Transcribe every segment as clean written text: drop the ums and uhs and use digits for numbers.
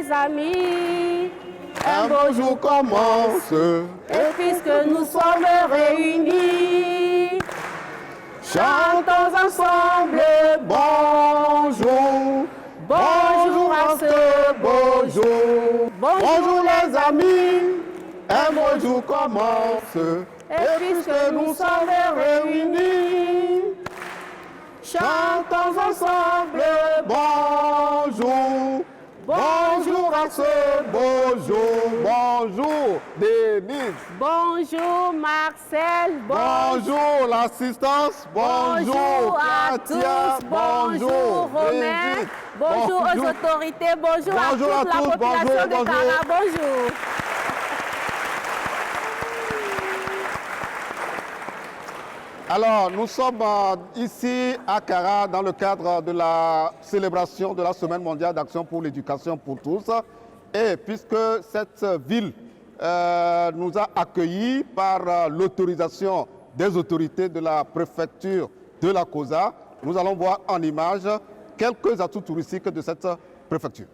les amis, Un beau jour commence, et puisque nous sommes réunis, chantons ensemble, bonjour, bonjour à ce beau jour. Bonjour les amis, un beau jour commence, et puisque nous sommes réunis, chantons ensemble, bonjour, bonjour à ce beau jour. Bonjour Denise. bonjour Marcel, Bonjour l'assistance, bonjour à Katia, tous, bonjour Romain, Brigitte, bonjour aux autorités, bonjour à Bonjour toute à la tous, population bonjour, de bonjour. Kara, bonjour. Alors, nous sommes ici à Kara dans le cadre de la célébration de la Semaine mondiale d'action pour l'éducation pour tous. Et puisque cette ville nous a accueillis par l'autorisation des autorités de la préfecture de la COSA, nous allons voir en image quelques atouts touristiques de cette préfecture.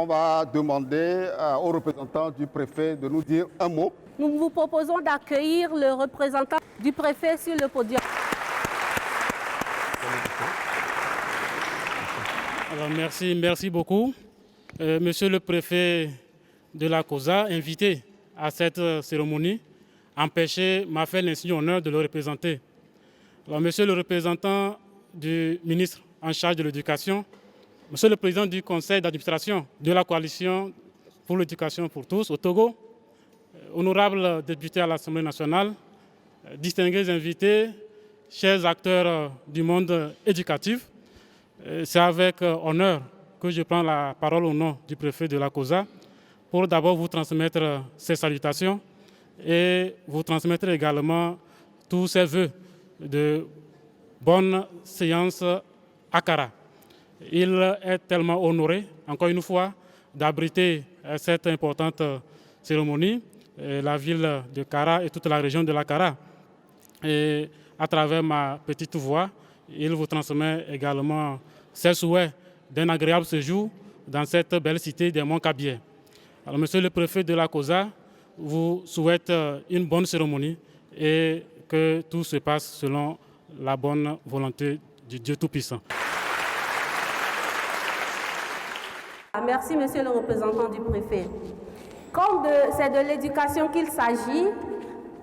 On va demander aux représentants du préfet de nous dire un mot. Nous vous proposons d'accueillir le représentant du préfet sur le podium. Alors, merci beaucoup. Monsieur le préfet de la COSA, invité à cette cérémonie, empêché m'a fait l'insigne honneur de le représenter. Alors, monsieur le représentant du ministre en charge de l'éducation, monsieur le président du conseil d'administration de la coalition pour l'éducation pour tous au Togo, honorables députés à l'Assemblée nationale, distingués invités, chers acteurs du monde éducatif, c'est avec honneur que je prends la parole au nom du préfet de la COSA pour d'abord vous transmettre ces salutations et vous transmettre également tous ces vœux de bonne séance à Kara. Il est tellement honoré, encore une fois, d'abriter cette importante cérémonie, la ville de Kara et toute la région de la Kara. Et à travers ma petite voix, il vous transmet également ses souhaits d'un agréable séjour dans cette belle cité des Monts Kabylie. Alors, monsieur le préfet de la COSA vous souhaite une bonne cérémonie et que tout se passe selon la bonne volonté du Dieu Tout-Puissant. Merci, monsieur le représentant du préfet. Comme c'est de l'éducation qu'il s'agit,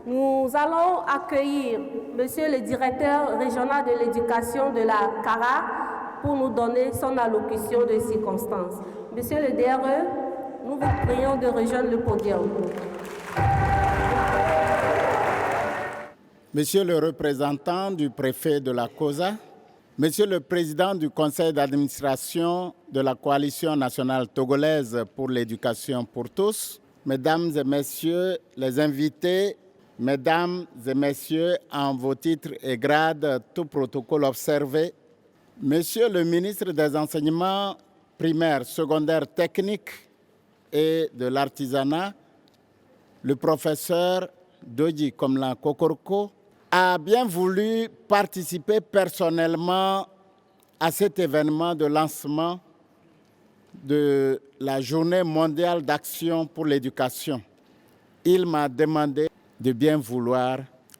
nous allons accueillir monsieur le directeur régional de l'éducation de la CARA pour nous donner son allocution de circonstances. Monsieur le DRE, nous vous prions de rejoindre le podium. Monsieur le représentant du préfet de la COSA, Monsieur le président du conseil d'administration de la coalition nationale togolaise pour l'éducation pour tous, mesdames et messieurs les invités, mesdames et messieurs en vos titres et grades, tout protocole observé, monsieur le ministre des enseignements primaires, secondaires, techniques et de l'artisanat, le professeur Doji Komlan Kokorko, a bien voulu participer personnellement à cet événement de lancement de la Journée mondiale d'action pour l'éducation. Il m'a demandé de bien vouloir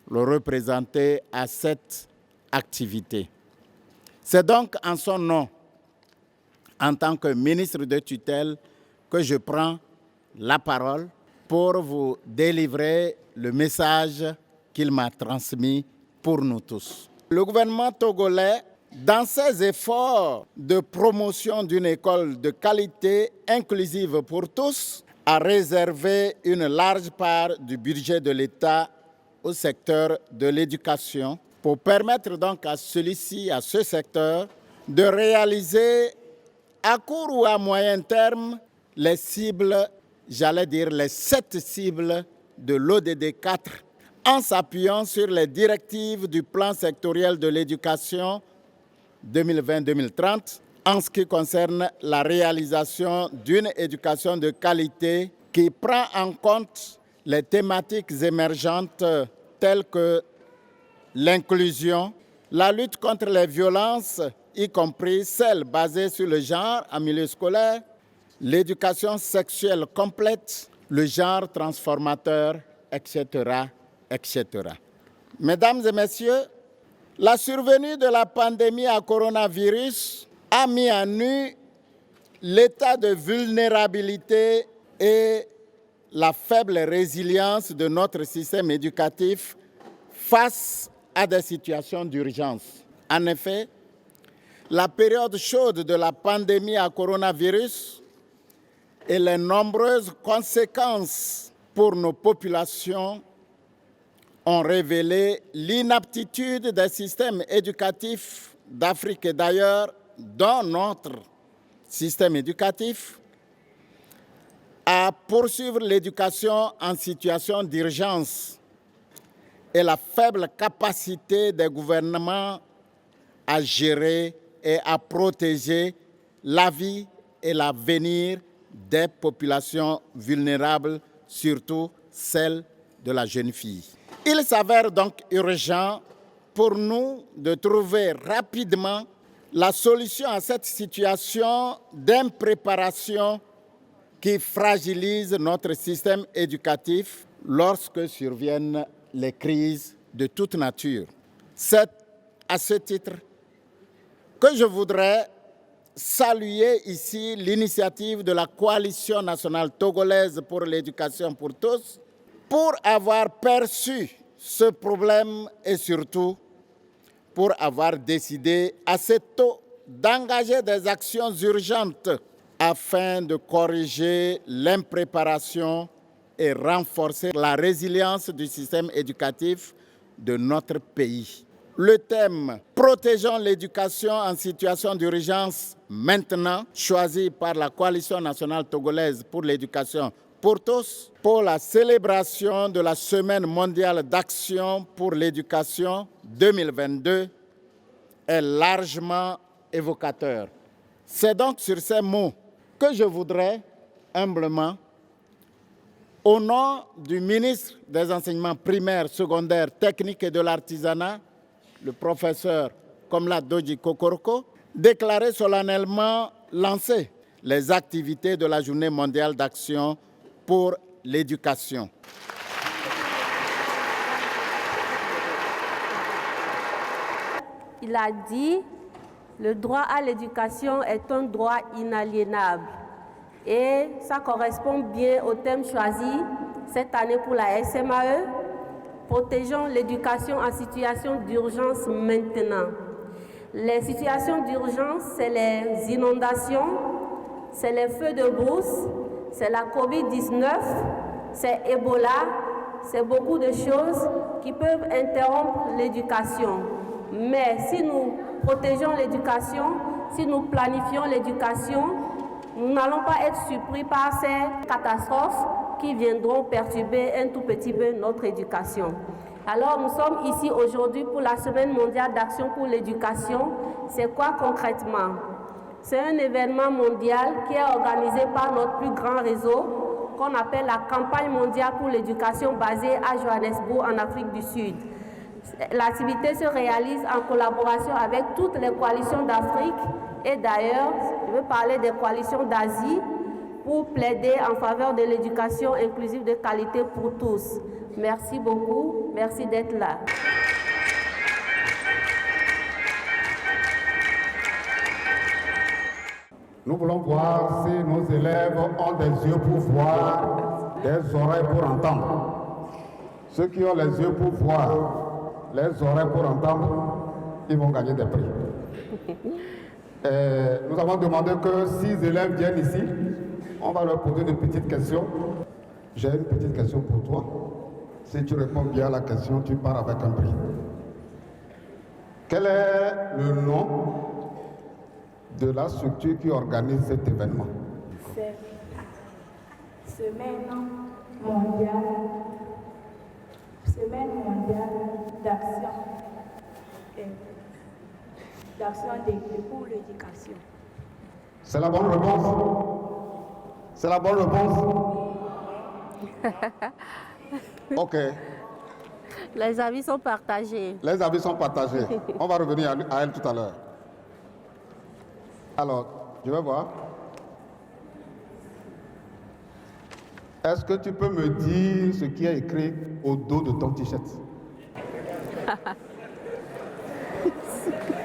le représenter à cette activité. C'est donc en son nom, en tant que ministre de tutelle, que je prends la parole pour vous délivrer le message qu'il m'a transmis pour nous tous. Le gouvernement togolais, dans ses efforts de promotion d'une école de qualité inclusive pour tous, a réservé une large part du budget de l'État au secteur de l'éducation pour permettre donc à celui-ci, à ce secteur, de réaliser à court ou à moyen terme les cibles, j'allais dire les 7 cibles de l'ODD 4, en s'appuyant sur les directives du plan sectoriel de l'éducation 2020-2030, en ce qui concerne la réalisation d'une éducation de qualité qui prend en compte les thématiques émergentes telles que l'inclusion, la lutte contre les violences, y compris celles basées sur le genre en milieu scolaire, l'éducation sexuelle complète, le genre transformateur, etc., etc. Mesdames et messieurs, la survenue de la pandémie à coronavirus a mis à nu l'état de vulnérabilité et la faible résilience de notre système éducatif face à des situations d'urgence. En effet, la période chaude de la pandémie à coronavirus et les nombreuses conséquences pour nos populations ont révélé l'inaptitude des systèmes éducatifs d'Afrique et d'ailleurs, dans notre système éducatif, à poursuivre l'éducation en situation d'urgence et la faible capacité des gouvernements à gérer et à protéger la vie et l'avenir des populations vulnérables, surtout celles de la jeune fille. Il s'avère donc urgent pour nous de trouver rapidement la solution à cette situation d'impréparation qui fragilise notre système éducatif lorsque surviennent les crises de toute nature. C'est à ce titre que je voudrais saluer ici l'initiative de la Coalition nationale togolaise pour l'éducation pour tous pour avoir perçu ce problème et surtout pour avoir décidé assez tôt d'engager des actions urgentes afin de corriger l'impréparation et renforcer la résilience du système éducatif de notre pays. Le thème « Protégeons l'éducation en situation d'urgence maintenant » choisi par la Coalition nationale togolaise pour l'éducation pour tous, pour la célébration de la Semaine mondiale d'action pour l'éducation 2022 est largement évocateur. C'est donc sur ces mots que je voudrais humblement, au nom du ministre des Enseignements primaires, secondaires, techniques et de l'artisanat, le professeur Komla Doji Kokoroko, déclarer solennellement lancer les activités de la Journée mondiale d'action pour l'éducation. Il a dit « Le droit à l'éducation est un droit inaliénable ». Et ça correspond bien au thème choisi cette année pour la SMAE, « Protégeons l'éducation en situation d'urgence maintenant ». Les situations d'urgence, c'est les inondations, c'est les feux de brousse, c'est la COVID-19, c'est Ebola, c'est beaucoup de choses qui peuvent interrompre l'éducation. Mais si nous protégeons l'éducation, si nous planifions l'éducation, nous n'allons pas être surpris par ces catastrophes qui viendront perturber un tout petit peu notre éducation. Alors nous sommes ici aujourd'hui pour la Semaine mondiale d'action pour l'éducation. C'est quoi concrètement? C'est un événement mondial qui est organisé par notre plus grand réseau qu'on appelle la Campagne mondiale pour l'éducation basée à Johannesburg en Afrique du Sud. L'activité se réalise en collaboration avec toutes les coalitions d'Afrique et d'ailleurs, je veux parler des coalitions d'Asie pour plaider en faveur de l'éducation inclusive de qualité pour tous. Merci beaucoup, merci d'être là. Nous voulons voir si nos élèves ont des yeux pour voir, des oreilles pour entendre. Ceux qui ont les yeux pour voir, les oreilles pour entendre, ils vont gagner des prix. Nous avons demandé que 6 élèves viennent ici. On va leur poser de petites questions. J'ai une petite question pour toi. Si tu réponds bien à la question, tu pars avec un prix. Quel est le nom de la structure qui organise cet événement? C'est Semaine mondiale d'action pour l'éducation. C'est la bonne réponse? C'est la bonne réponse? Ok. Les avis sont partagés. Les avis sont partagés. On va revenir à elle tout à l'heure. Alors, je vais voir. Est-ce que tu peux me dire ce qui est écrit au dos de ton t-shirt?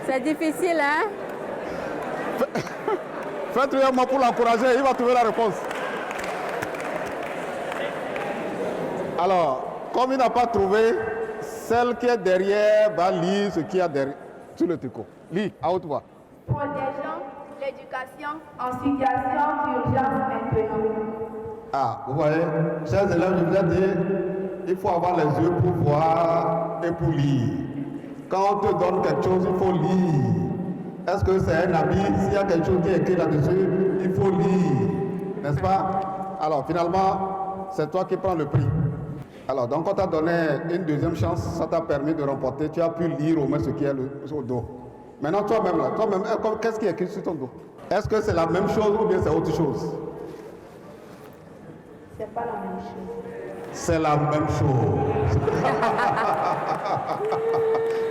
C'est difficile, hein? Faites-lui un mot pour l'encourager, il va trouver la réponse. Alors, comme il n'a pas trouvé, celle qui est derrière va lire ce qu'il y a derrière, sur le tricot. Lis, à haute voix. Protégeons l'éducation en situation d'urgence maintenant. Ah, vous voyez, chers élèves, je vous ai dit, il faut avoir les yeux pour voir et pour lire. Quand on te donne quelque chose, il faut lire. Est-ce que c'est un habit? S'il y a quelque chose qui est écrit là-dessus, il faut lire. N'est-ce pas? Alors, finalement, c'est toi qui prends le prix. Alors, donc, on t'a donné une deuxième chance, ça t'a permis de remporter. Tu as pu lire au moins ce qui est au dos. Maintenant, toi-même, là, qu'est-ce qui est écrit sur ton dos? Est-ce que c'est la même chose ou bien c'est autre chose? C'est pas la même chose. C'est la même chose.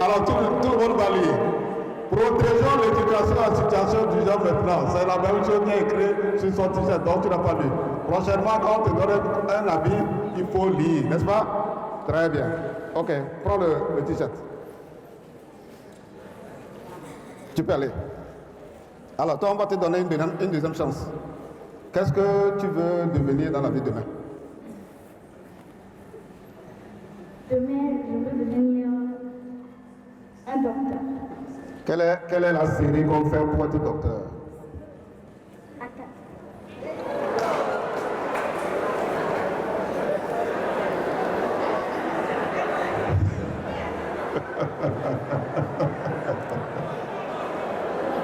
Alors, tout le monde va lire. Protégeons l'éducation en situation d'urgence maintenant. C'est la même chose qui est écrit sur son t-shirt, donc tu n'as pas lu. Prochainement, quand on te donne un habit, il faut lire, n'est-ce pas? Très bien. Ok, prends le t-shirt. Tu peux aller. Alors, toi, on va te donner une deuxième chance. Qu'est-ce que tu veux devenir dans la vie demain? Demain, je veux devenir un docteur. Quelle est la série qu'on fait pour être docteur?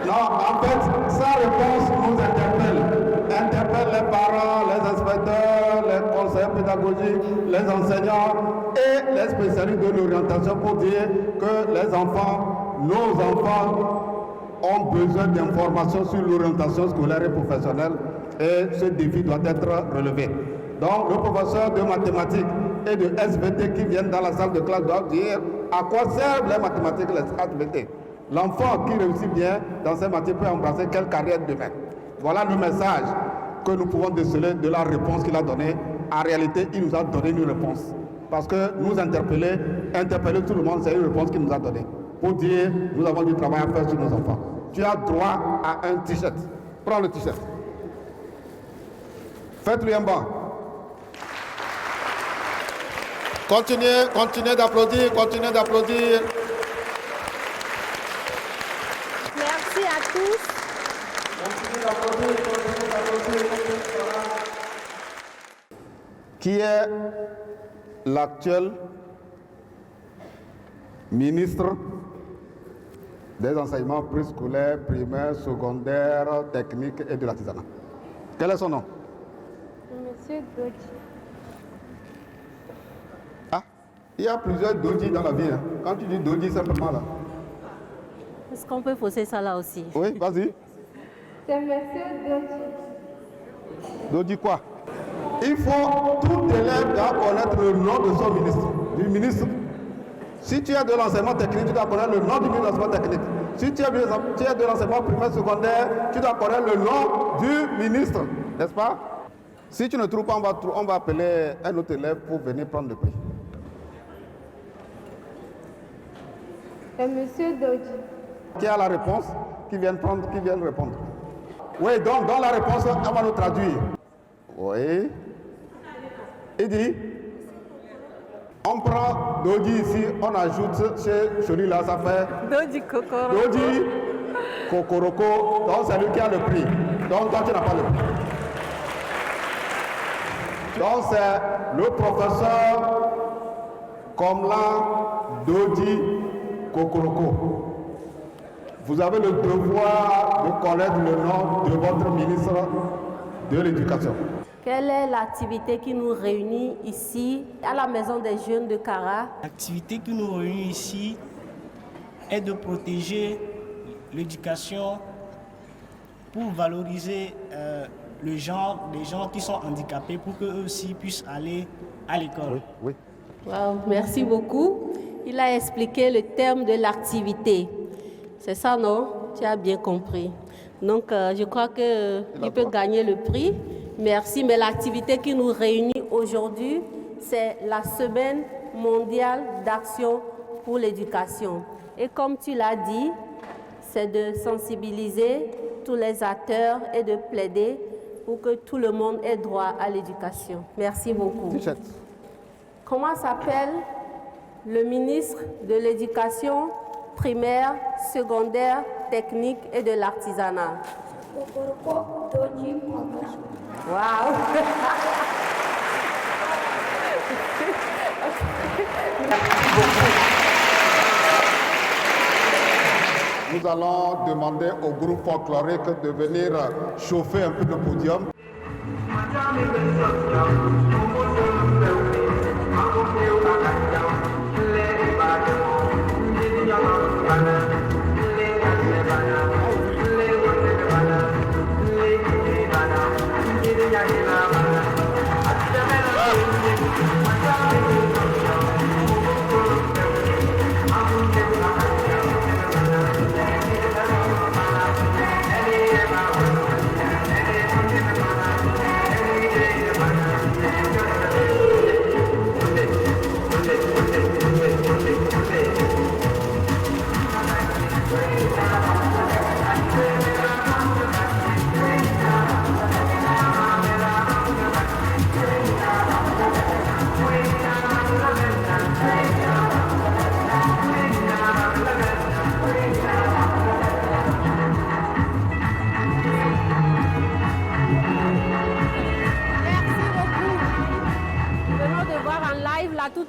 Non, en fait, sa réponse nous interpelle les parents, les inspecteurs, les conseillers pédagogiques, les enseignants et les spécialistes de l'orientation pour dire que les enfants, nos enfants, ont besoin d'informations sur l'orientation scolaire et professionnelle et ce défi doit être relevé. Donc, le professeur de mathématiques et de SVT qui viennent dans la salle de classe doivent dire à quoi servent les mathématiques et les SVT. L'enfant qui réussit bien dans ces matières peut embrasser quelle carrière demain. Voilà le message que nous pouvons déceler de la réponse qu'il a donnée. En réalité, il nous a donné une réponse. Parce que nous interpeller tout le monde, c'est une réponse qu'il nous a donnée. Pour dire, nous avons du travail à faire sur nos enfants. Tu as droit à un t-shirt. Prends le t-shirt. Faites-lui un banc. Continuez d'applaudir, continuez d'applaudir. Merci à tous. Qui est l'actuel ministre des enseignements préscolaires, primaires, secondaires, techniques et de l'artisanat? Quel est son nom? Monsieur Dodji. Ah, il y a plusieurs Dodji dans la vie. Hein. Quand tu dis Dodji, simplement là. Est-ce qu'on peut fausser ça là aussi? Oui, vas-y. C'est Monsieur Dodji. Dodji quoi? Il faut, tout élève doit connaître le nom de son ministre, du ministre. Si tu as de l'enseignement technique, tu dois connaître le nom du ministre de l'enseignement technique. Si tu as de l'enseignement primaire, secondaire, tu dois connaître le nom du ministre, n'est-ce pas? Si tu ne trouves pas, on va appeler un autre élève pour venir prendre le prix. C'est Monsieur Dodji. Qui a la réponse? Qui vient répondre? Oui, donc dans la réponse, on va nous traduire. Oui. Il dit, on prend Dodji ici, on ajoute chez celui-là, ça fait Dodji Kokoroko. Dodji Kokoroko, donc c'est lui qui a le prix. Donc toi tu n'as pas le prix. Donc c'est le professeur Komla Dodji Kokoroko. vous avez le devoir de connaître le nom de votre ministre de l'Éducation. Quelle est l'activité qui nous réunit ici à la Maison des Jeunes de Kara? L'activité qui nous réunit ici est de protéger l'éducation pour valoriser le genre des gens qui sont handicapés pour qu'eux aussi puissent aller à l'école. Oui. Wow, merci beaucoup. Il a expliqué le terme de l'activité. C'est ça, non? Tu as bien compris. Donc, je crois qu'il peut gagner le prix. Merci. Mais l'activité qui nous réunit aujourd'hui, c'est la Semaine mondiale d'action pour l'éducation. Et comme tu l'as dit, c'est de sensibiliser tous les acteurs et de plaider pour que tout le monde ait droit à l'éducation. Merci beaucoup. Comment s'appelle le ministre de l'Éducation primaire, secondaire, technique et de l'artisanat? Wow. Nous allons demander au groupe folklorique de venir chauffer un peu le podium.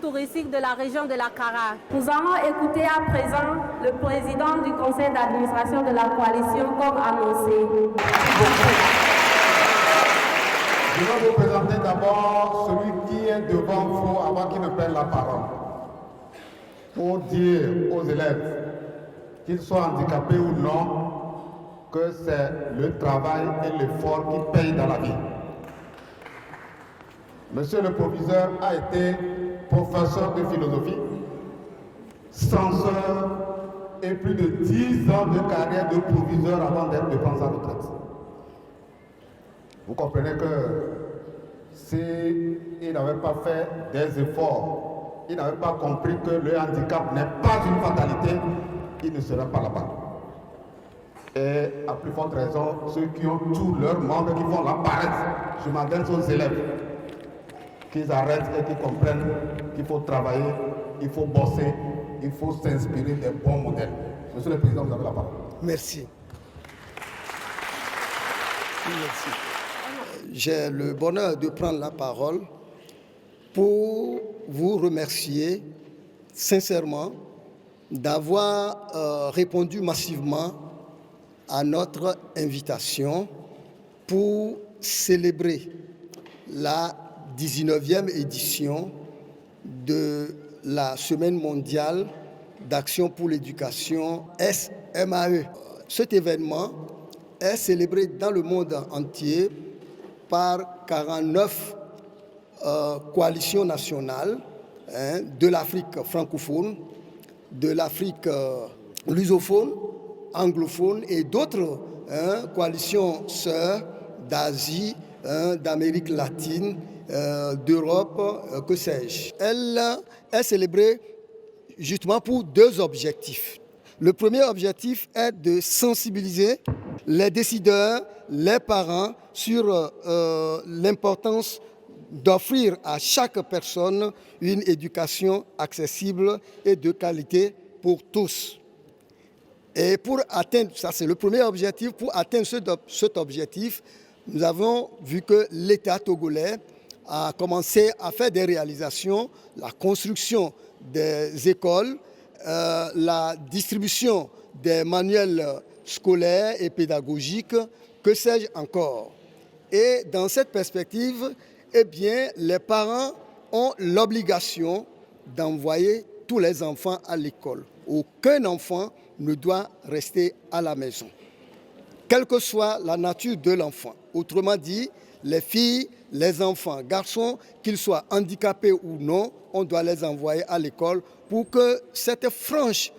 Touristique de la région de la Kara. Nous allons écouter à présent le président du conseil d'administration de la coalition comme annoncé. Je vais vous présenter d'abord celui qui est devant vous avant qu'il ne prenne la parole. Pour dire aux élèves, qu'ils soient handicapés ou non, que c'est le travail et l'effort qui payent dans la vie. Monsieur le proviseur a été professeur de philosophie, censeur et plus de 10 ans de carrière de proviseur avant d'être de prendre sa retraite. Vous comprenez que s'il n'avait pas fait des efforts, il n'avait pas compris que le handicap n'est pas une fatalité, il ne serait pas là-bas. Et à plus forte raison, ceux qui ont tous leurs membres qui font la paresse, je m'adresse aux élèves, qu'ils arrêtent et qu'ils comprennent qu'il faut travailler, il faut bosser, il faut s'inspirer des bons modèles. Monsieur le Président, vous avez la parole. Merci. J'ai le bonheur de prendre la parole pour vous remercier sincèrement d'avoir répondu massivement à notre invitation pour célébrer la 19e édition de la Semaine mondiale d'action pour l'éducation SMAE. Cet événement est célébré dans le monde entier par 49 coalitions nationales de l'Afrique francophone, de l'Afrique lusophone, anglophone et d'autres coalitions sœurs d'Asie, d'Amérique latine, d'Europe, que sais-je. Elle est célébrée justement pour deux objectifs. Le premier objectif est de sensibiliser les décideurs, les parents sur l'importance d'offrir à chaque personne une éducation accessible et de qualité pour tous. Et pour atteindre, ça c'est le premier objectif, pour atteindre cet objectif, nous avons vu que l'État togolais a commencé à faire des réalisations, la construction des écoles, la distribution des manuels scolaires et pédagogiques, que sais-je encore. Et dans cette perspective, eh bien, les parents ont l'obligation d'envoyer tous les enfants à l'école. Aucun enfant ne doit rester à la maison, quelle que soit la nature de l'enfant. Autrement dit, les filles, les enfants, garçons, qu'ils soient handicapés ou non, on doit les envoyer à l'école pour que cette frange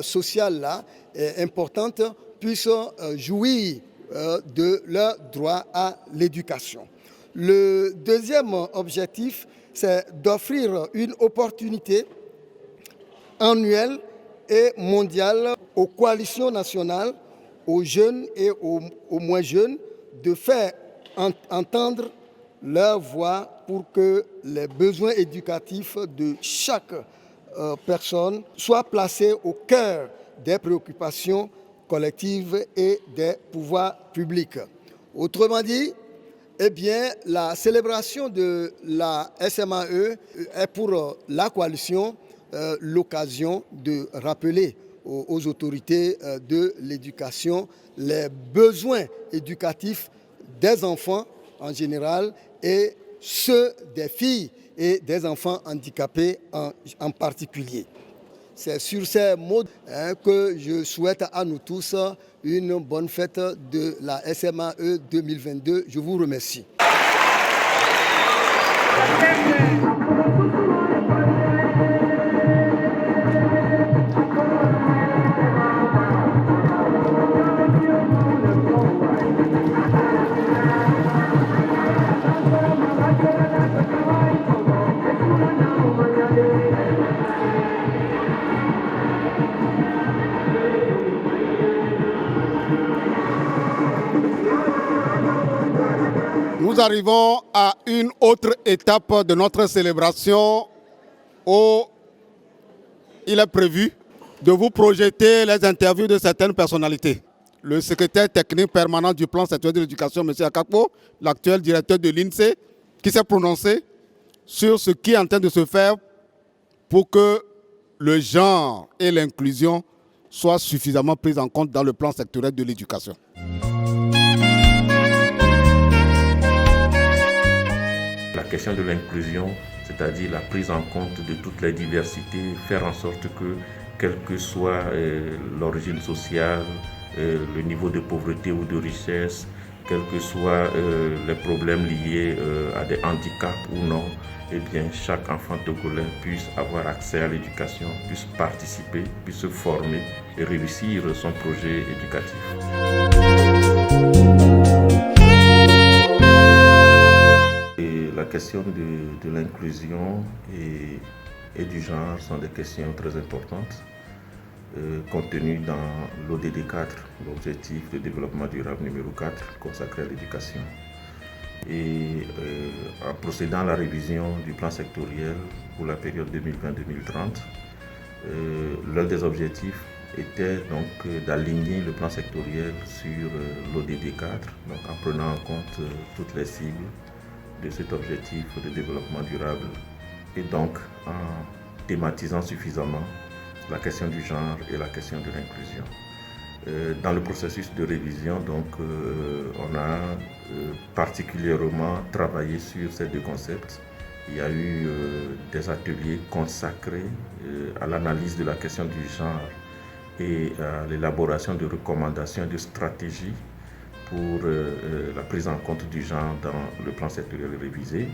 sociale-là, importante, puisse jouir de leur droit à l'éducation. Le deuxième objectif, c'est d'offrir une opportunité annuelle et mondiale aux coalitions nationales, aux jeunes et aux moins jeunes, de faire entendre leur voix pour que les besoins éducatifs de chaque personne soient placés au cœur des préoccupations collectives et des pouvoirs publics. Autrement dit, eh bien, la célébration de la SMAE est pour la coalition l'occasion de rappeler aux autorités de l'éducation les besoins éducatifs des enfants en général et ceux des filles et des enfants handicapés en particulier. C'est sur ces mots que je souhaite à nous tous une bonne fête de la SMAE 2022. Je vous remercie. Nous arrivons à une autre étape de notre célébration où il est prévu de vous projeter les interviews de certaines personnalités. Le secrétaire technique permanent du plan sectoriel de l'éducation, M. Akakpo, l'actuel directeur de l'INSEE, qui s'est prononcé sur ce qui est en train de se faire pour que le genre et l'inclusion soient suffisamment pris en compte dans le plan sectoriel de l'éducation. La question de l'inclusion, c'est-à-dire la prise en compte de toutes les diversités, faire en sorte que, quelle que soit l'origine sociale, le niveau de pauvreté ou de richesse, quels que soient les problèmes liés à des handicaps ou non, eh bien, chaque enfant togolais puisse avoir accès à l'éducation, puisse participer, puisse se former et réussir son projet éducatif. La question de l'inclusion et du genre sont des questions très importantes contenues dans l'ODD 4, l'objectif de développement durable numéro 4 consacré à l'éducation. Et en procédant à la révision du plan sectoriel pour la période 2020-2030, l'un des objectifs était donc d'aligner le plan sectoriel sur l'ODD 4, donc en prenant en compte toutes les cibles de cet objectif de développement durable et donc en thématisant suffisamment la question du genre et la question de l'inclusion. Dans le processus de révision, donc, on a particulièrement travaillé sur ces deux concepts. Il y a eu des ateliers consacrés à l'analyse de la question du genre et à l'élaboration de recommandations et de stratégies pour la prise en compte du genre dans le plan sectoriel révisé.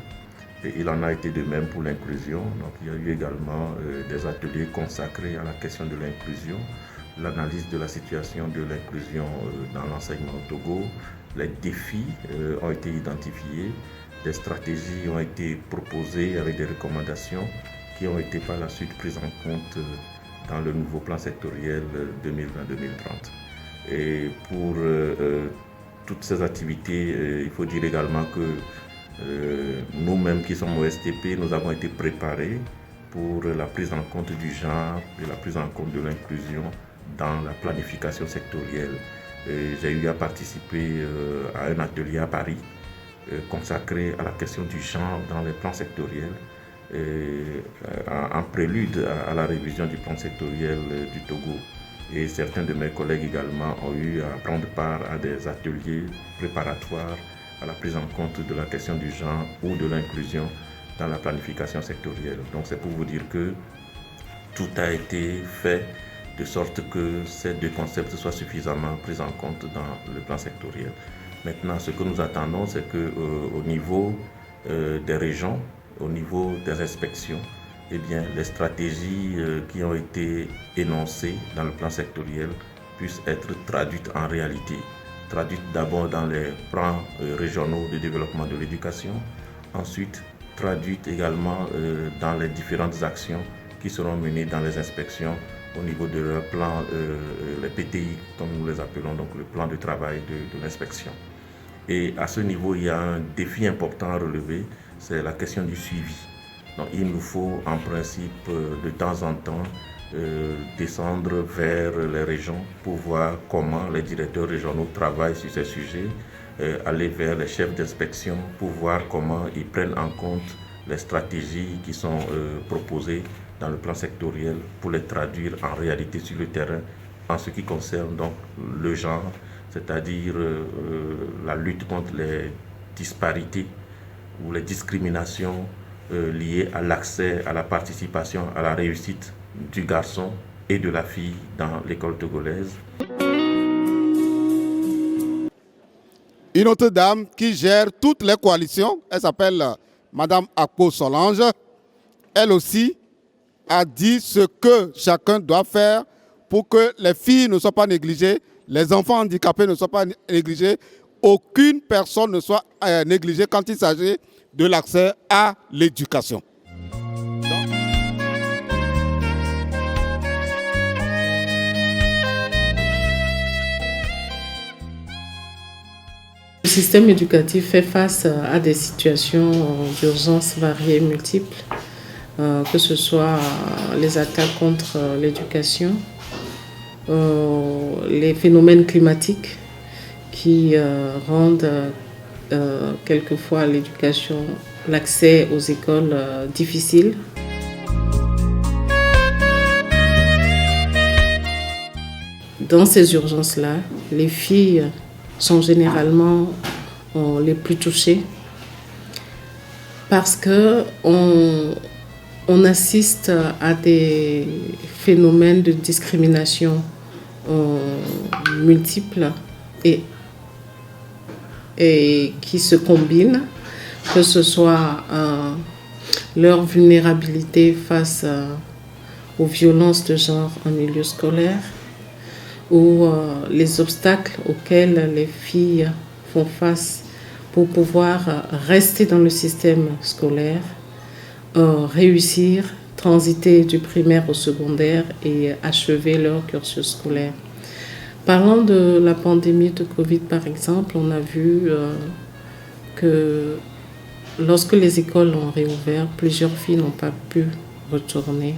Et il en a été de même pour l'inclusion. Donc, il y a eu également des ateliers consacrés à la question de l'inclusion, l'analyse de la situation de l'inclusion dans l'enseignement au Togo. Les défis ont été identifiés, des stratégies ont été proposées avec des recommandations qui ont été par la suite prises en compte dans le nouveau plan sectoriel 2020-2030. Et pour toutes ces activités, il faut dire également que nous-mêmes qui sommes au STP, nous avons été préparés pour la prise en compte du genre et la prise en compte de l'inclusion dans la planification sectorielle. J'ai eu à participer à un atelier à Paris consacré à la question du genre dans les plans sectoriels, en prélude à la révision du plan sectoriel du Togo. Et certains de mes collègues également ont eu à prendre part à des ateliers préparatoires à la prise en compte de la question du genre ou de l'inclusion dans la planification sectorielle. Donc c'est pour vous dire que tout a été fait de sorte que ces deux concepts soient suffisamment pris en compte dans le plan sectoriel. Maintenant, ce que nous attendons, c'est qu'au niveau des régions, au niveau des inspections, eh bien, les stratégies qui ont été énoncées dans le plan sectoriel puissent être traduites en réalité. Traduites d'abord dans les plans régionaux de développement de l'éducation, ensuite traduites également dans les différentes actions qui seront menées dans les inspections au niveau de leur plan, les PTI, comme nous les appelons, donc le plan de travail de l'inspection. Et à ce niveau, il y a un défi important à relever, c'est la question du suivi. Donc, il nous faut en principe de temps en temps descendre vers les régions pour voir comment les directeurs régionaux travaillent sur ces sujets, aller vers les chefs d'inspection pour voir comment ils prennent en compte les stratégies qui sont proposées dans le plan sectoriel pour les traduire en réalité sur le terrain en ce qui concerne donc le genre, c'est-à-dire la lutte contre les disparités ou les discriminations liées à l'accès, à la participation, à la réussite du garçon et de la fille dans l'école togolaise. Une autre dame qui gère toutes les coalitions, elle s'appelle Madame Akpo Solange. Elle aussi a dit ce que chacun doit faire pour que les filles ne soient pas négligées, les enfants handicapés ne soient pas négligés, aucune personne ne soit négligée quand il s'agit de l'accès à l'éducation. Le système éducatif fait face à des situations d'urgence variées et multiples, que ce soit les attaques contre l'éducation, les phénomènes climatiques qui rendent quelquefois l'éducation, l'accès aux écoles difficile. Dans ces urgences-là, les filles sont généralement les plus touchées parce qu'on assiste à des phénomènes de discrimination multiples et qui se combinent, que ce soit leur vulnérabilité face aux violences de genre en milieu scolaire, ou les obstacles auxquels les filles font face pour pouvoir rester dans le système scolaire, réussir, transiter du primaire au secondaire et achever leur cursus scolaire. Parlant de la pandémie de Covid par exemple, on a vu que lorsque les écoles ont réouvert, plusieurs filles n'ont pas pu retourner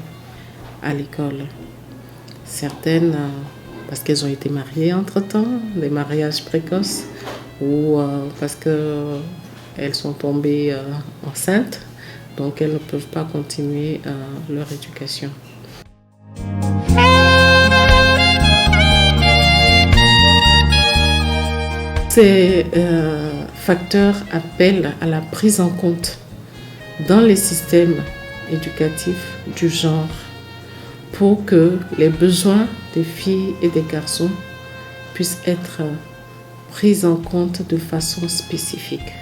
à l'école. Certaines parce qu'elles ont été mariées entre-temps, des mariages précoces, ou parce qu'elles sont tombées enceintes, donc elles ne peuvent pas continuer leur éducation. Ces facteurs appellent à la prise en compte dans les systèmes éducatifs du genre, pour que les besoins des filles et des garçons puissent être pris en compte de façon spécifique.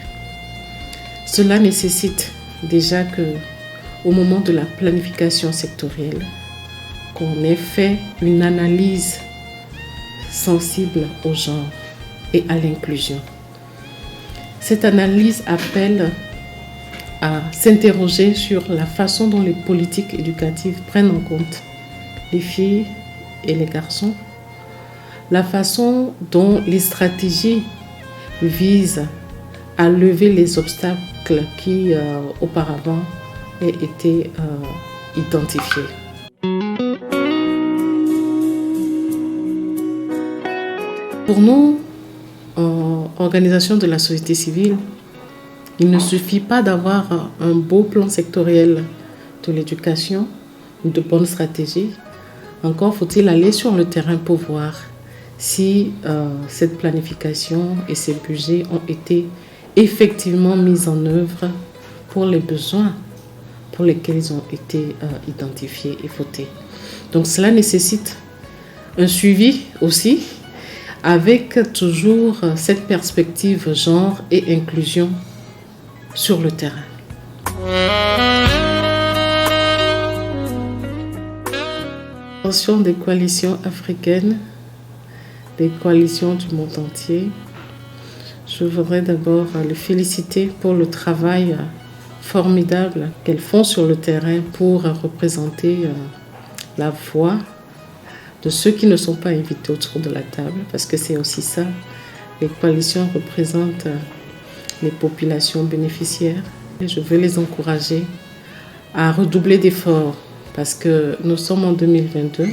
Cela nécessite déjà qu'au moment de la planification sectorielle, qu'on ait fait une analyse sensible au genre et à l'inclusion. Cette analyse appelle à s'interroger sur la façon dont les politiques éducatives prennent en compte les filles et les garçons, la façon dont les stratégies visent à lever les obstacles qui auparavant aient été identifiés. Pour nous, organisation de la société civile, il ne suffit pas d'avoir un beau plan sectoriel de l'éducation, de bonnes stratégies, Encore faut-il aller sur le terrain pour voir si cette planification et ces budgets ont été effectivement mis en œuvre pour les besoins pour lesquels ils ont été identifiés et votés. Donc cela nécessite un suivi aussi, avec toujours cette perspective genre et inclusion sur le terrain. Des coalitions africaines, des coalitions du monde entier. Je voudrais d'abord les féliciter pour le travail formidable qu'elles font sur le terrain pour représenter la voix de ceux qui ne sont pas invités autour de la table, parce que c'est aussi ça. Les coalitions représentent les populations bénéficiaires. Et je veux les encourager à redoubler d'efforts, parce que nous sommes en 2022.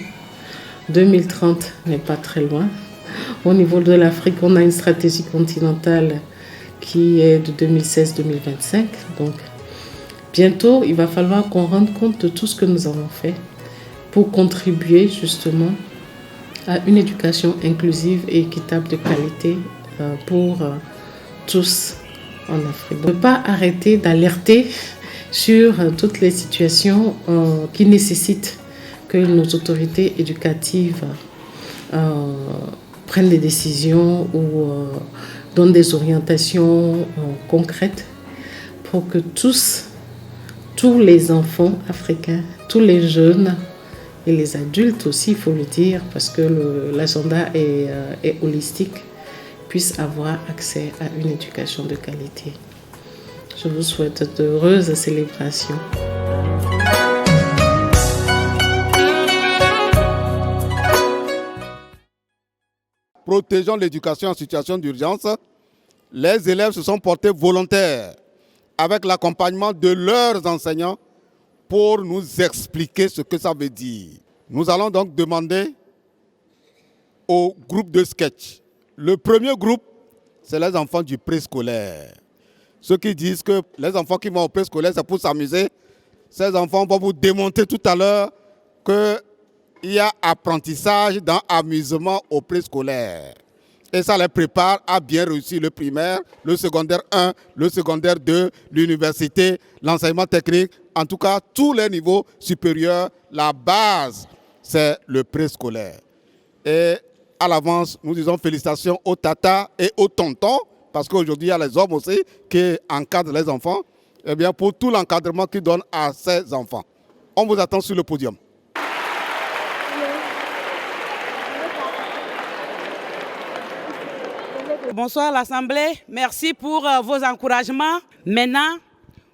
2030 n'est pas très loin. Au niveau de l'Afrique, on a une stratégie continentale qui est de 2016-2025. Donc, bientôt, il va falloir qu'on rende compte de tout ce que nous avons fait pour contribuer justement à une éducation inclusive et équitable de qualité pour tous en Afrique. On ne peut pas arrêter d'alerter sur toutes les situations qui nécessitent que nos autorités éducatives prennent des décisions ou donnent des orientations concrètes pour que tous les enfants africains, tous les jeunes et les adultes aussi, il faut le dire, parce que l'agenda est holistique, puissent avoir accès à une éducation de qualité. Je vous souhaite d'heureuses célébrations. Protégeant l'éducation en situation d'urgence, les élèves se sont portés volontaires avec l'accompagnement de leurs enseignants pour nous expliquer ce que ça veut dire. Nous allons donc demander au groupe de sketch. Le premier groupe, c'est les enfants du préscolaire. Ceux qui disent que les enfants qui vont au préscolaire, c'est pour s'amuser. Ces enfants vont vous démontrer tout à l'heure qu'il y a apprentissage dans amusement au préscolaire. Et ça les prépare à bien réussir le primaire, le secondaire 1, le secondaire 2, l'université, l'enseignement technique. En tout cas, tous les niveaux supérieurs, la base, c'est le préscolaire. Et à l'avance, nous disons félicitations aux tatas et aux tontons, parce qu'aujourd'hui, il y a les hommes aussi qui encadrent les enfants, et bien pour tout l'encadrement qu'ils donnent à ces enfants. On vous attend sur le podium. Bonsoir l'Assemblée, merci pour vos encouragements. Maintenant,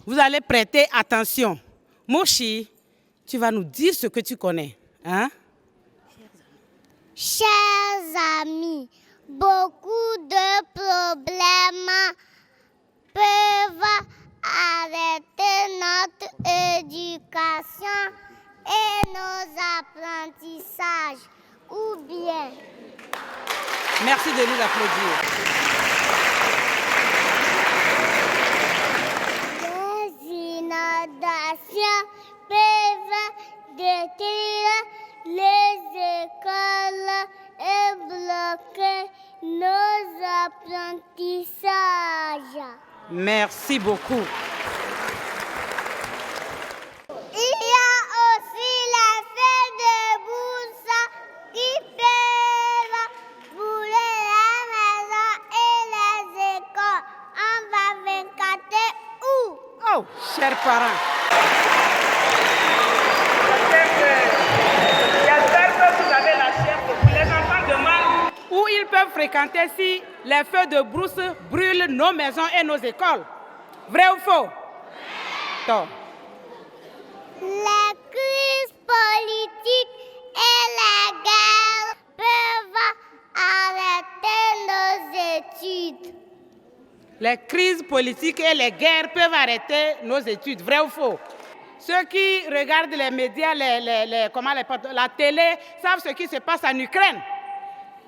vous allez prêter attention. Moshi, tu vas nous dire ce que tu connais. Hein? Chers amis, beaucoup de problèmes peuvent arrêter notre éducation et nos apprentissages. Ou bien... Merci de nous applaudir. Les inondations peuvent détruire les écoles et bloquer nos apprentissages. Merci beaucoup. Il y a aussi les feux de bourse qui peuvent brûler les maisons et les écoles. On va vingt-quatre où? Oh, chers parents. J'espère que vous avez la chef pour les enfants demandent où ils peuvent fréquenter si les feux de brousse brûlent nos maisons et nos écoles. Vrai ou faux? Non. Les crises politiques et les guerres peuvent arrêter nos études. Les crises politiques et les guerres peuvent arrêter nos études. Vrai ou faux? Ceux qui regardent les médias, la télé, savent ce qui se passe en Ukraine.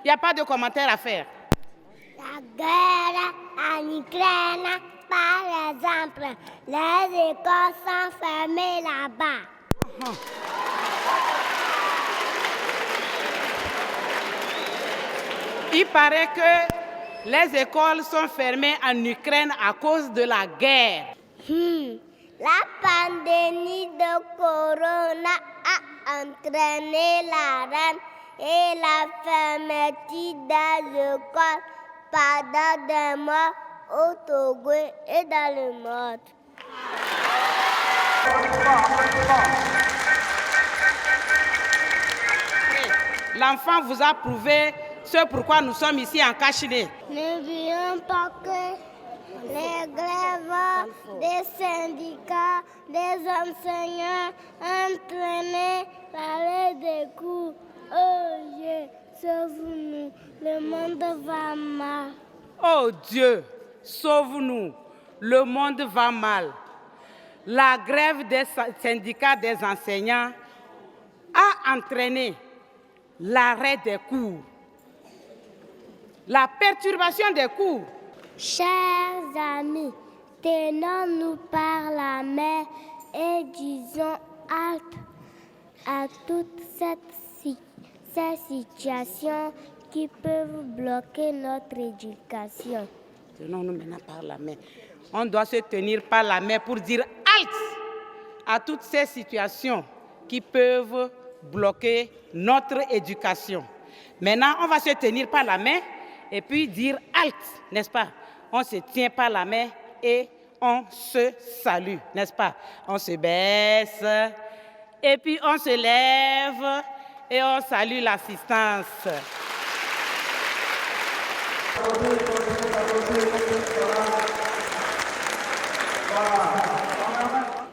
Il n'y a pas de commentaire à faire. La guerre en Ukraine, par exemple, les écoles sont fermées là-bas. Il paraît que les écoles sont fermées en Ukraine à cause de la guerre. La pandémie de corona a entraîné la reine et la fermeture des écoles pendant des mois au Togo et dans le monde. L'enfant vous a prouvé ce pourquoi nous sommes ici en Cachiné. N'oublions pas que les grèves des syndicats, des enseignants entraînaient l'arrêt des cours. Oh Dieu, sauve-nous, le monde va mal. Oh Dieu, sauve-nous, le monde va mal. La grève des syndicats des enseignants a entraîné l'arrêt des cours, la perturbation des cours. Chers amis, tenons-nous par la main et disons halte à toutes ces situations qui peuvent bloquer notre éducation. Tenons-nous maintenant par la main. On doit se tenir par la main pour dire halte à toutes ces situations qui peuvent bloquer notre éducation. Maintenant, on va se tenir par la main et puis dire halte, n'est-ce pas? On se tient par la main et on se salue, n'est-ce pas? On se baisse et puis on se lève et on salue l'assistance.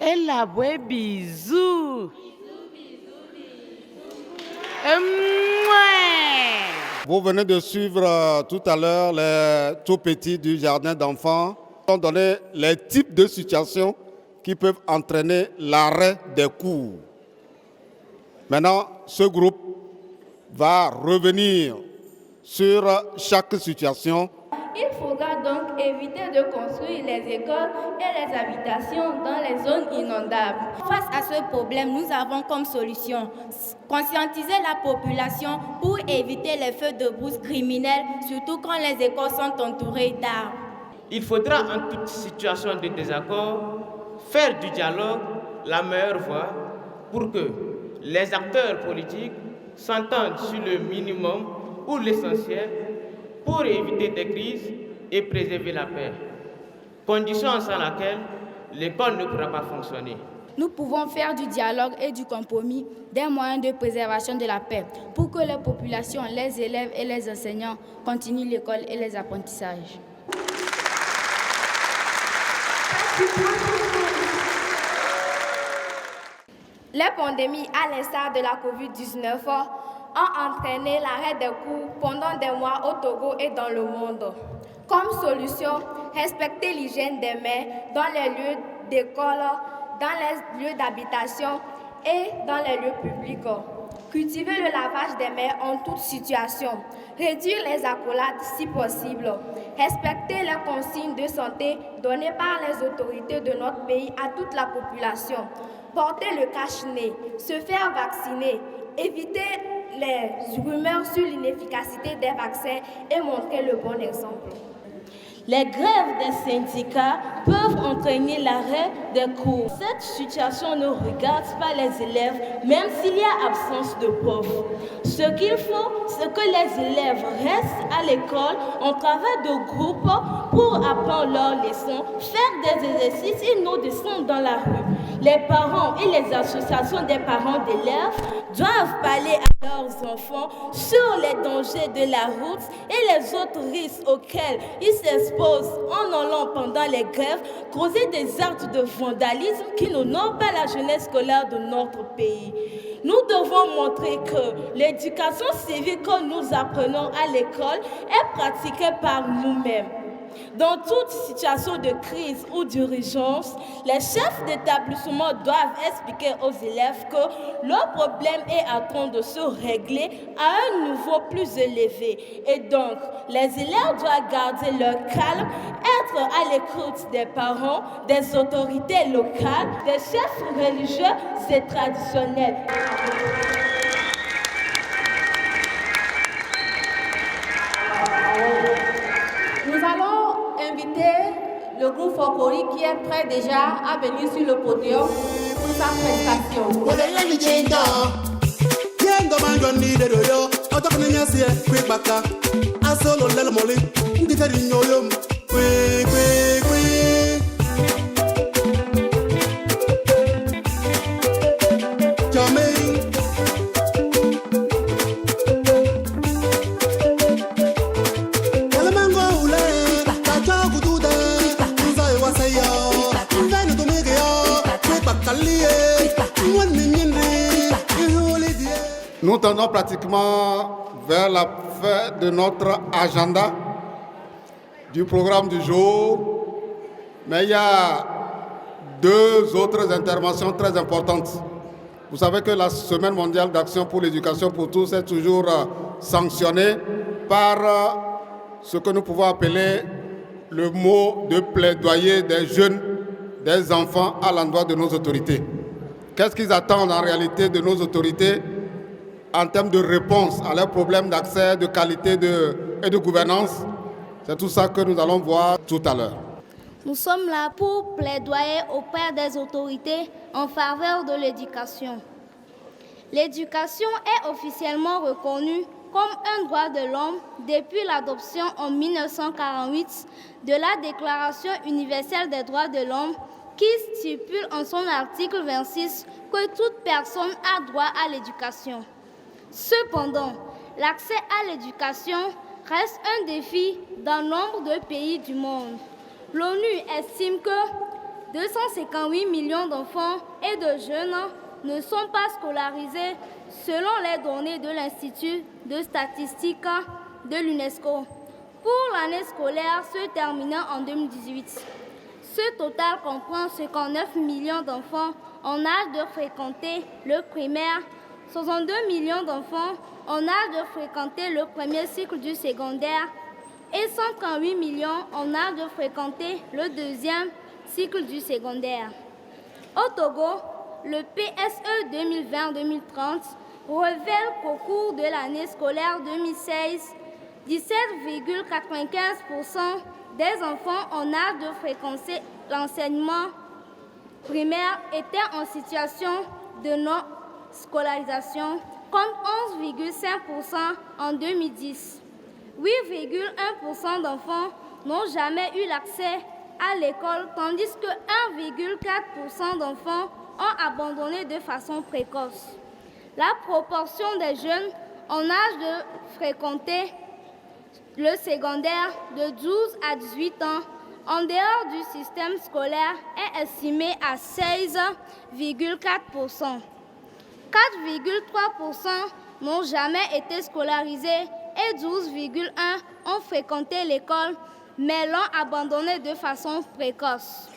Et la boue bisous. Vous venez de suivre tout à l'heure les tout petits du jardin d'enfants. Ils ont donné les types de situations qui peuvent entraîner l'arrêt des cours. Maintenant, ce groupe va revenir sur chaque situation. Il faudra donc éviter de construire les écoles et les habitations dans les zones inondables. Face à ce problème, nous avons comme solution conscientiser la population pour éviter les feux de brousse criminels, surtout quand les écoles sont entourées d'arbres. Il faudra en toute situation de désaccord faire du dialogue la meilleure voie pour que les acteurs politiques s'entendent sur le minimum ou l'essentiel pour éviter des crises et préserver la paix, condition sans laquelle l'école ne pourra pas fonctionner. Nous pouvons faire du dialogue et du compromis des moyens de préservation de la paix pour que les populations, les élèves et les enseignants continuent l'école et les apprentissages. Les pandémies, à l'instar de la COVID-19, ont entraîné l'arrêt des cours pendant des mois au Togo et dans le monde. Comme solution, respecter l'hygiène des mains dans les lieux d'école, dans les lieux d'habitation et dans les lieux publics. Cultiver le lavage des mains en toute situation. Réduire les accolades si possible. Respecter les consignes de santé données par les autorités de notre pays à toute la population. Porter le cache-nez, se faire vacciner, éviter les rumeurs sur l'inefficacité des vaccins et montrer le bon exemple. Les grèves des syndicats peuvent entraîner l'arrêt des cours. Cette situation ne regarde pas les élèves, même s'il y a absence de profs. Ce qu'il faut, c'est que les élèves restent à l'école en travail de groupe pour apprendre leurs leçons, faire des exercices et non descendre dans la rue. Les parents et les associations des parents d'élèves doivent parler à leurs enfants sur les dangers de la route et les autres risques auxquels ils s'exposent en allant pendant les grèves, causer des actes de vandalisme qui n'honorent pas la jeunesse scolaire de notre pays. Nous devons montrer que l'éducation civique que nous apprenons à l'école est pratiquée par nous-mêmes. Dans toute situation de crise ou d'urgence, les chefs d'établissement doivent expliquer aux élèves que leur problème est en train de se régler à un niveau plus élevé. Et donc, les élèves doivent garder leur calme, être à l'écoute des parents, des autorités locales, des chefs religieux et traditionnels. groupe Fokori qui est prêt déjà à venir sur le podium pour sa prestation. Nous tendons pratiquement vers la fin de notre agenda du programme du jour, mais il y a deux autres interventions très importantes. Vous savez que la Semaine mondiale d'action pour l'éducation pour tous est toujours sanctionnée par ce que nous pouvons appeler le mot de plaidoyer des jeunes, des enfants à l'endroit de nos autorités. Qu'est-ce qu'ils attendent en réalité de nos autorités en termes de réponse à leurs problèmes d'accès, de qualité et de gouvernance? C'est tout ça que nous allons voir tout à l'heure. Nous sommes là pour plaidoyer auprès des autorités en faveur de l'éducation. L'éducation est officiellement reconnue comme un droit de l'homme depuis l'adoption en 1948 de la Déclaration universelle des droits de l'homme qui stipule en son article 26 que toute personne a droit à l'éducation. Cependant, l'accès à l'éducation reste un défi dans nombre de pays du monde. L'ONU estime que 258 millions d'enfants et de jeunes ne sont pas scolarisés selon les données de l'Institut de statistique de l'UNESCO pour l'année scolaire se terminant en 2018. Ce total comprend 59 millions d'enfants en âge de fréquenter le primaire, 62 millions d'enfants en âge de fréquenter le premier cycle du secondaire et 138 millions en âge de fréquenter le deuxième cycle du secondaire. Au Togo, le PSE 2020-2030 révèle qu'au cours de l'année scolaire 2016, 17,95% des enfants en âge de fréquenter l'enseignement primaire étaient en situation de non-scolarisation, contre 11,5% en 2010. 8,1% d'enfants n'ont jamais eu l'accès à l'école, tandis que 1,4% d'enfants ont abandonné de façon précoce. La proportion des jeunes en âge de fréquenter le secondaire de 12 à 18 ans en dehors du système scolaire est estimée à 16,4%. 4,3% n'ont jamais été scolarisés et 12,1% ont fréquenté l'école mais l'ont abandonné de façon précoce.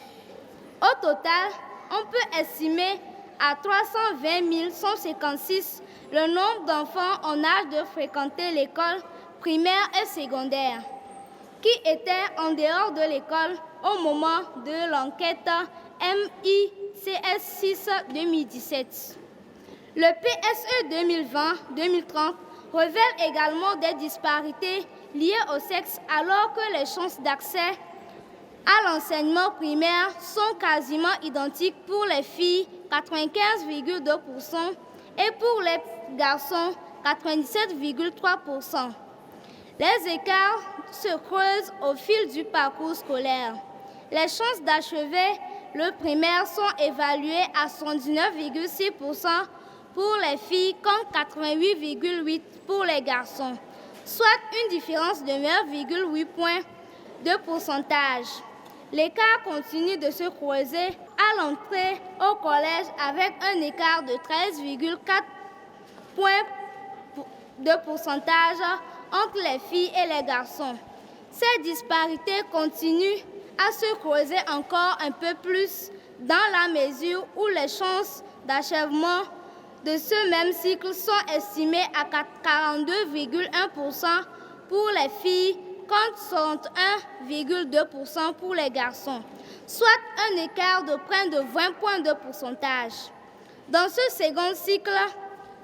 Au total, on peut estimer à 320 156 le nombre d'enfants en âge de fréquenter l'école primaire et secondaire qui étaient en dehors de l'école au moment de l'enquête MICS 6 2017. Le PSE 2020-2030 révèle également des disparités liées au sexe alors que les chances d'accès à l'enseignement primaire sont quasiment identiques pour les filles, 95,2%, et pour les garçons, 97,3%. Les écarts se creusent au fil du parcours scolaire. Les chances d'achever le primaire sont évaluées à 79,6% pour les filles contre 88,8% pour les garçons, soit une différence de 9,8 points de pourcentage. L'écart continue de se creuser à l'entrée au collège avec un écart de 13,4 points de pourcentage entre les filles et les garçons. Ces disparités continuent à se creuser encore un peu plus dans la mesure où les chances d'achèvement de ce même cycle sont estimées à 42,1% pour les filles contre 61,2% pour les garçons, soit un écart de près de 20 points de pourcentage. Dans ce second cycle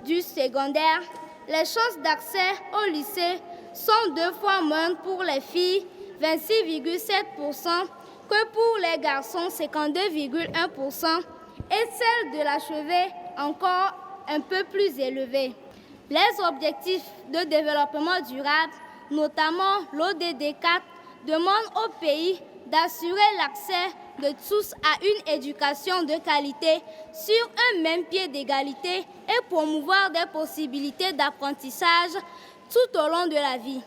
du secondaire, les chances d'accès au lycée sont 2 fois moindres pour les filles, 26,7% que pour les garçons 52,1% et celle de l'achevé encore un peu plus élevée. Les objectifs de développement durable, notamment l'ODD 4, demandent au pays d'assurer l'accès de tous à une éducation de qualité sur un même pied d'égalité et promouvoir des possibilités d'apprentissage tout au long de la vie.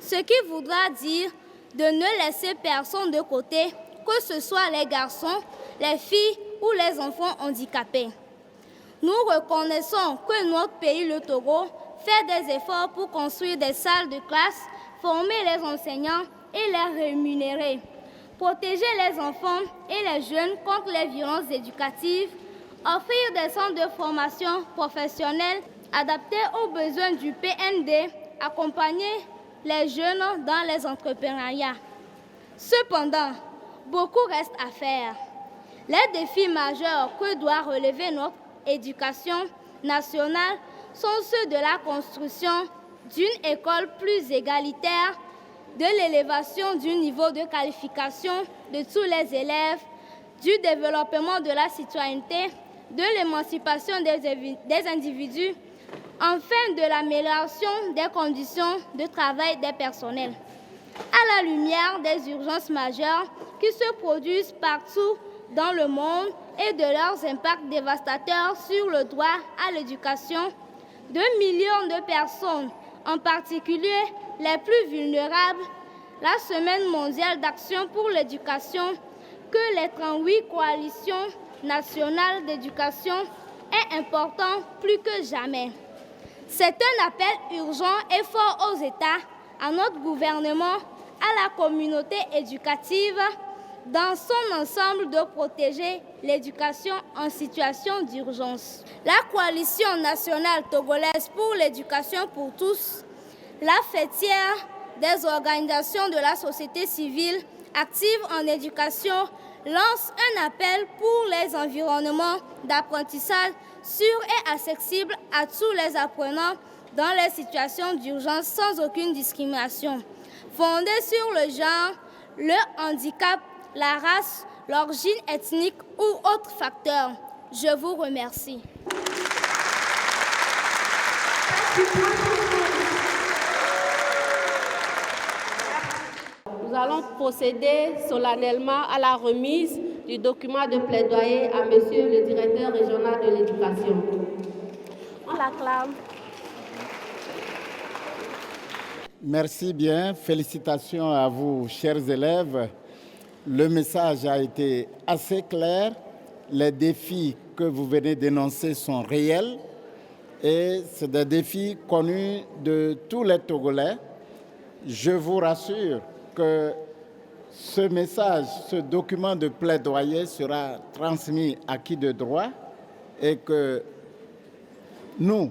Ce qui voudra dire de ne laisser personne de côté, que ce soit les garçons, les filles ou les enfants handicapés. Nous reconnaissons que notre pays, le Togo, fait des efforts pour construire des salles de classe, former les enseignants et les rémunérer, protéger les enfants et les jeunes contre les violences éducatives, offrir des centres de formation professionnelle adaptés aux besoins du PND, accompagner les jeunes dans les entrepreneuriats. Cependant, beaucoup reste à faire. Les défis majeurs que doit relever notre éducation nationale sont ceux de la construction d'une école plus égalitaire, de l'élévation du niveau de qualification de tous les élèves, du développement de la citoyenneté, de l'émancipation des individus, enfin de l'amélioration des conditions de travail des personnels. À la lumière des urgences majeures qui se produisent partout dans le monde et de leurs impacts dévastateurs sur le droit à l'éducation, 2 millions de personnes, en particulier les plus vulnérables, la Semaine mondiale d'action pour l'éducation, que les 38 coalitions nationales d'éducation est important plus que jamais. C'est un appel urgent et fort aux États, à notre gouvernement, à la communauté éducative, dans son ensemble de protéger l'éducation en situation d'urgence. La Coalition nationale togolaise pour l'éducation pour tous, la fêtière des organisations de la société civile actives en éducation, lance un appel pour les environnements d'apprentissage sûrs et accessibles à tous les apprenants dans les situations d'urgence sans aucune discrimination, fondée sur le genre, le handicap, la race, l'origine ethnique ou autres facteurs. Je vous remercie. Nous allons procéder solennellement à la remise du document de plaidoyer à Monsieur le directeur régional de l'éducation. On l'acclame. Merci bien. Félicitations à vous, chers élèves. Le message a été assez clair. Les défis que vous venez d'énoncer sont réels et c'est des défis connus de tous les Togolais. Je vous rassure que ce message, ce document de plaidoyer sera transmis à qui de droit et que nous,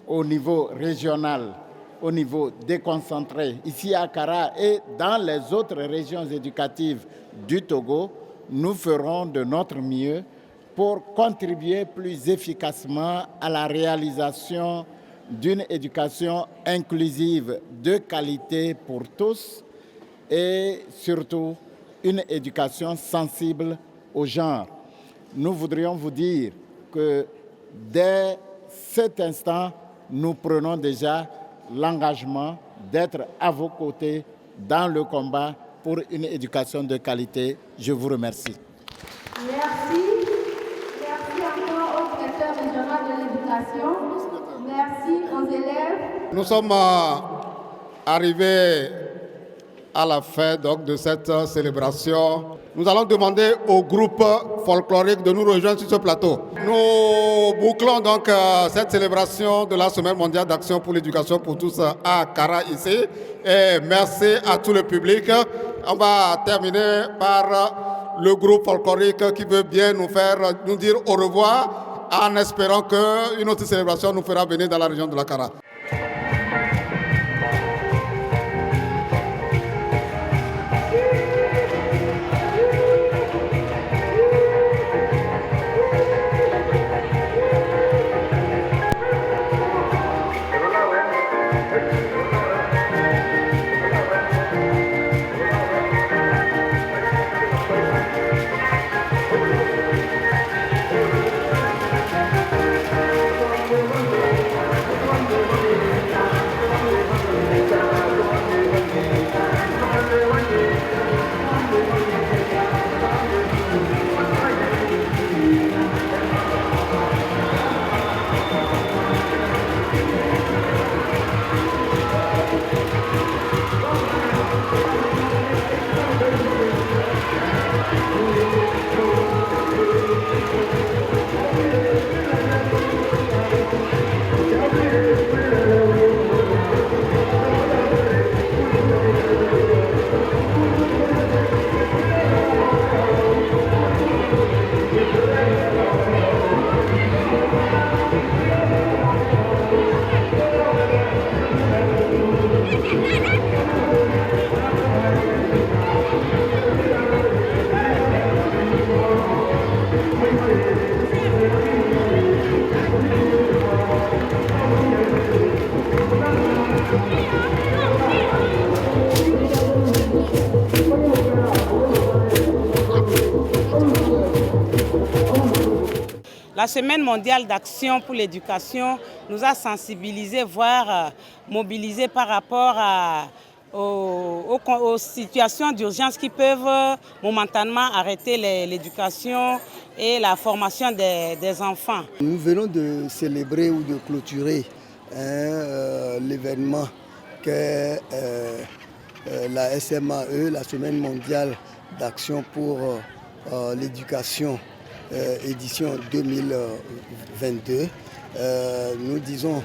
au niveau régional, au niveau déconcentré, ici à Kara et dans les autres régions éducatives du Togo, nous ferons de notre mieux pour contribuer plus efficacement à la réalisation d'une éducation inclusive de qualité pour tous et surtout une éducation sensible au genre. Nous voudrions vous dire que dès cet instant, nous prenons déjà l'engagement d'être à vos côtés dans le combat pour une éducation de qualité. Je vous remercie. Merci. Merci encore au directeur régional de l'éducation. Merci aux élèves. Nous sommes arrivés à la fin donc, de cette célébration. Nous allons demander au groupe folklorique de nous rejoindre sur ce plateau. Nous bouclons donc cette célébration de la Semaine mondiale d'action pour l'éducation pour tous à Kara ici. Et merci à tout le public. On va terminer par le groupe folklorique qui veut bien nous dire au revoir en espérant qu'une autre célébration nous fera venir dans la région de la Kara. La Semaine mondiale d'action pour l'éducation nous a sensibilisés, voire mobilisés par rapport aux situations d'urgence qui peuvent momentanément arrêter l'éducation et la formation des enfants. Nous venons de célébrer ou de clôturer l'événement qu'est la SMAE, la Semaine mondiale d'action pour l'éducation, édition 2022. Nous disons,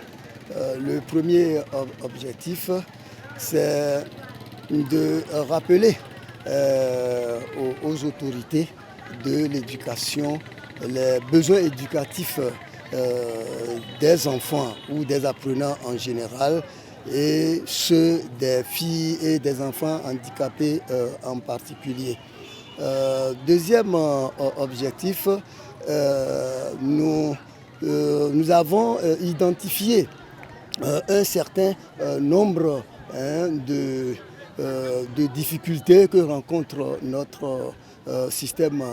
le premier objectif, c'est de rappeler aux autorités de l'éducation les besoins éducatifs des enfants ou des apprenants en général et ceux des filles et des enfants handicapés en particulier. Deuxième objectif, nous avons identifié un certain nombre de difficultés que rencontre notre système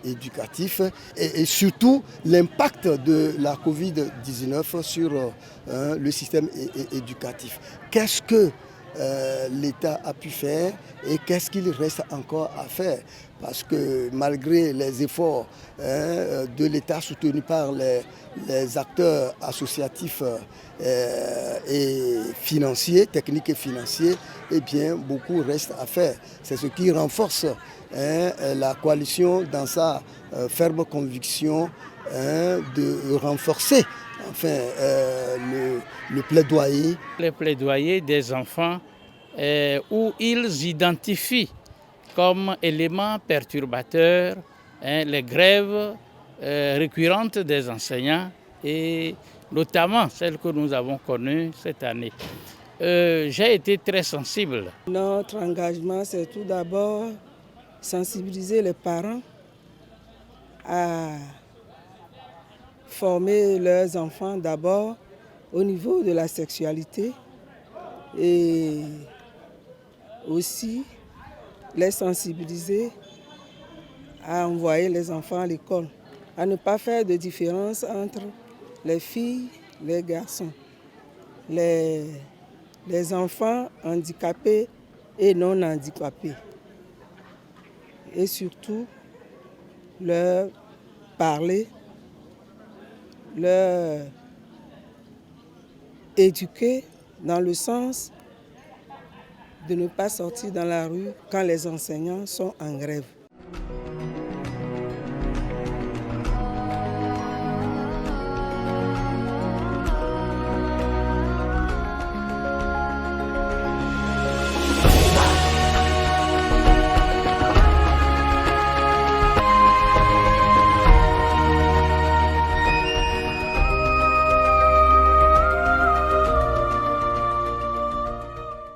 éducatif et surtout l'impact de la Covid-19 sur le système éducatif. Qu'est-ce que l'État a pu faire et qu'est-ce qu'il reste encore à faire? Parce que malgré les efforts de l'État soutenus par les acteurs associatifs et financiers, techniques et financiers, eh bien, beaucoup reste à faire. C'est ce qui renforce la coalition dans sa ferme conviction de renforcer enfin, le plaidoyer. Le plaidoyer des enfants où ils identifient comme éléments perturbateurs les grèves récurrentes des enseignants et notamment celles que nous avons connues cette année. J'ai été très sensible. Notre engagement, c'est tout d'abord sensibiliser les parents à former leurs enfants d'abord au niveau de la sexualité et aussi les sensibiliser à envoyer les enfants à l'école, à ne pas faire de différence entre les filles et les garçons, les enfants handicapés et non handicapés. Et surtout, leur parler, leur éduquer dans le sens de ne pas sortir dans la rue quand les enseignants sont en grève.